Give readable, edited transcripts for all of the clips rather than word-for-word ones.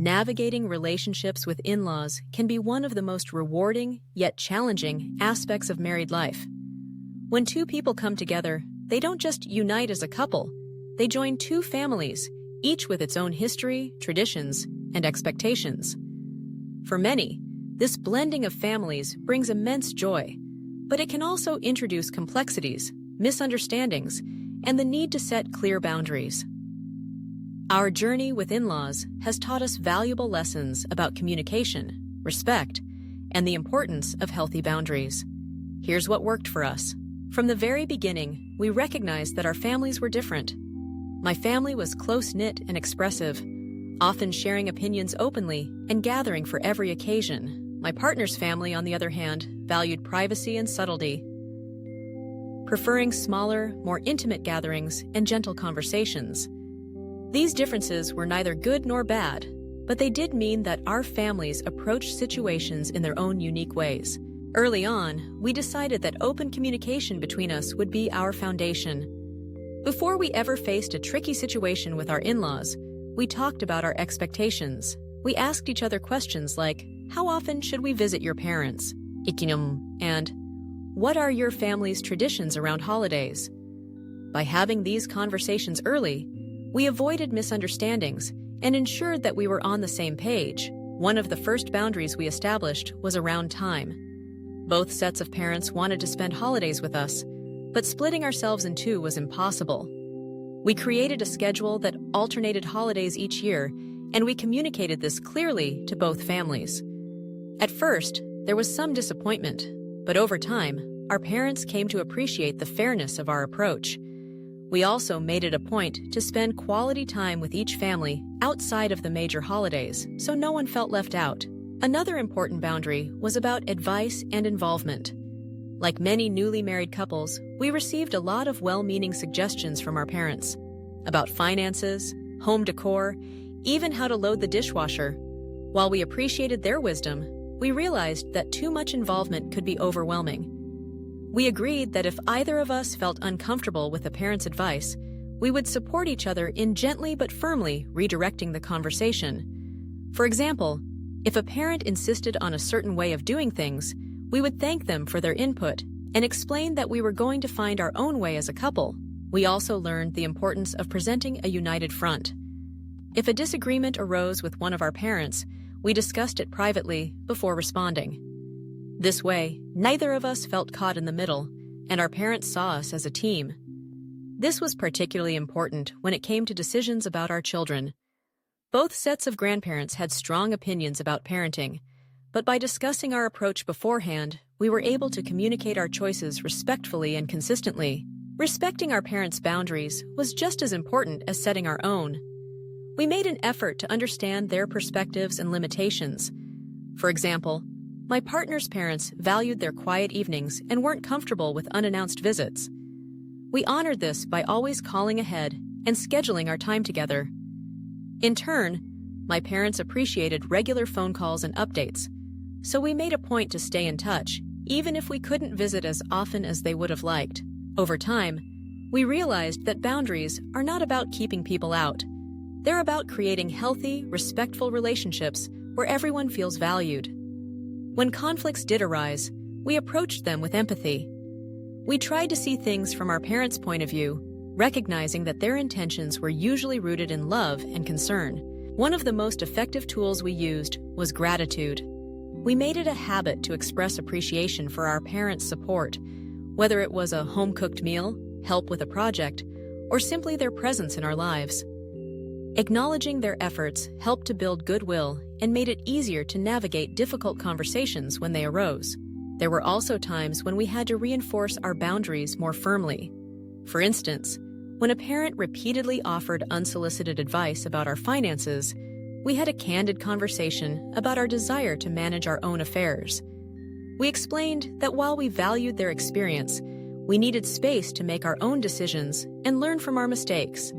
Navigating relationships with in-laws can be one of the most rewarding, yet challenging, aspects of married life. When two people come together, they don't just unite as a couple, they join two families, each with its own history, traditions, and expectations. For many, this blending of families brings immense joy, but it can also introduce complexities, misunderstandings, and the need to set clear boundaries. Our journey with in-laws has taught us valuable lessons about communication, respect, and the importance of healthy boundaries. Here's what worked for us. From the very beginning, we recognized that our families were different. My family was close-knit and expressive, often sharing opinions openly and gathering for every occasion. My partner's family, on the other hand, valued privacy and subtlety, preferring smaller, more intimate gatherings and gentle conversations. These differences were neither good nor bad, but they did mean that our families approached situations in their own unique ways. Early on, we decided that open communication between us would be our foundation. Before we ever faced a tricky situation with our in-laws, we talked about our expectations. We asked each other questions like, how often should we visit your parents? Ikinum, and what are your family's traditions around holidays? By having these conversations early, we avoided misunderstandings and ensured that we were on the same page. One of the first boundaries we established was around time. Both sets of parents wanted to spend holidays with us, but splitting ourselves in two was impossible. We created a schedule that alternated holidays each year, and we communicated this clearly to both families. At first, there was some disappointment, but over time, our parents came to appreciate the fairness of our approach. We also made it a point to spend quality time with each family outside of the major holidays, so no one felt left out. Another important boundary was about advice and involvement. Like many newly married couples, we received a lot of well-meaning suggestions from our parents about finances, home decor, even how to load the dishwasher. While we appreciated their wisdom, we realized that too much involvement could be overwhelming. We agreed that if either of us felt uncomfortable with a parent's advice, we would support each other in gently but firmly redirecting the conversation. For example, if a parent insisted on a certain way of doing things, we would thank them for their input and explain that we were going to find our own way as a couple. We also learned the importance of presenting a united front. If a disagreement arose with one of our parents, we discussed it privately before responding. This way, neither of us felt caught in the middle, and our parents saw us as a team. This was particularly important when it came to decisions about our children. Both sets of grandparents had strong opinions about parenting, but by discussing our approach beforehand, we were able to communicate our choices respectfully and consistently. Respecting our parents' boundaries was just as important as setting our own. We made an effort to understand their perspectives and limitations. For example, my partner's parents valued their quiet evenings and weren't comfortable with unannounced visits. We honored this by always calling ahead and scheduling our time together. In turn, my parents appreciated regular phone calls and updates, so we made a point to stay in touch, even if we couldn't visit as often as they would have liked. Over time, we realized that boundaries are not about keeping people out. They're about creating healthy, respectful relationships where everyone feels valued. When conflicts did arise, we approached them with empathy. We tried to see things from our parents' point of view, recognizing that their intentions were usually rooted in love and concern. One of the most effective tools we used was gratitude. We made it a habit to express appreciation for our parents' support, whether it was a home-cooked meal, help with a project, or simply their presence in our lives. Acknowledging their efforts helped to build goodwill and made it easier to navigate difficult conversations when they arose. There were also times when we had to reinforce our boundaries more firmly. For instance, when a parent repeatedly offered unsolicited advice about our finances, we had a candid conversation about our desire to manage our own affairs. We explained that while we valued their experience, we needed space to make our own decisions and learn from our mistakes.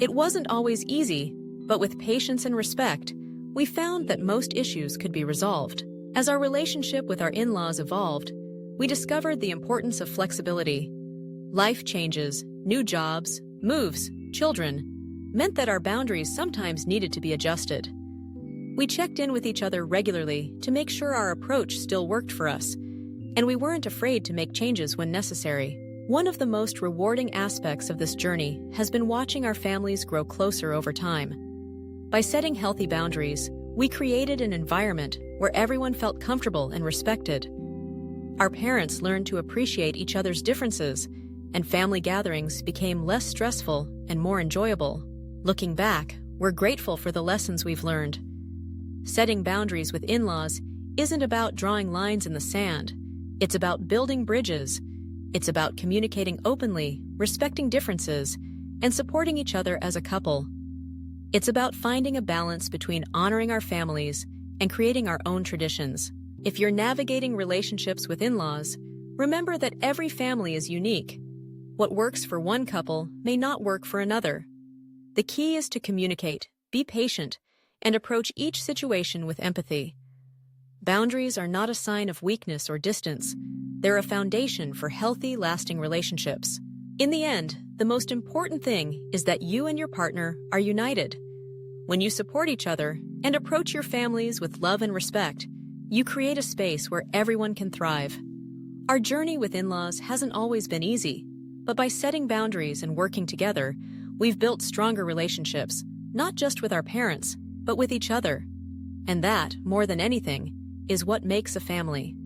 It wasn't always easy, but with patience and respect, we found that most issues could be resolved. As our relationship with our in-laws evolved, we discovered the importance of flexibility. Life changes, new jobs, moves, children, meant that our boundaries sometimes needed to be adjusted. We checked in with each other regularly to make sure our approach still worked for us, and we weren't afraid to make changes when necessary. One of the most rewarding aspects of this journey has been watching our families grow closer over time. By setting healthy boundaries, we created an environment where everyone felt comfortable and respected. Our parents learned to appreciate each other's differences, and family gatherings became less stressful and more enjoyable. Looking back, we're grateful for the lessons we've learned. Setting boundaries with in-laws isn't about drawing lines in the sand. It's about building bridges. It's about communicating openly, respecting differences, and supporting each other as a couple. It's about finding a balance between honoring our families and creating our own traditions. If you're navigating relationships with in-laws, remember that every family is unique. What works for one couple may not work for another. The key is to communicate, be patient, and approach each situation with empathy. Boundaries are not a sign of weakness or distance. They're a foundation for healthy, lasting relationships. In the end, the most important thing is that you and your partner are united. When you support each other and approach your families with love and respect, you create a space where everyone can thrive. Our journey with in-laws hasn't always been easy, but by setting boundaries and working together, we've built stronger relationships, not just with our parents, but with each other. And that, more than anything, is what makes a family.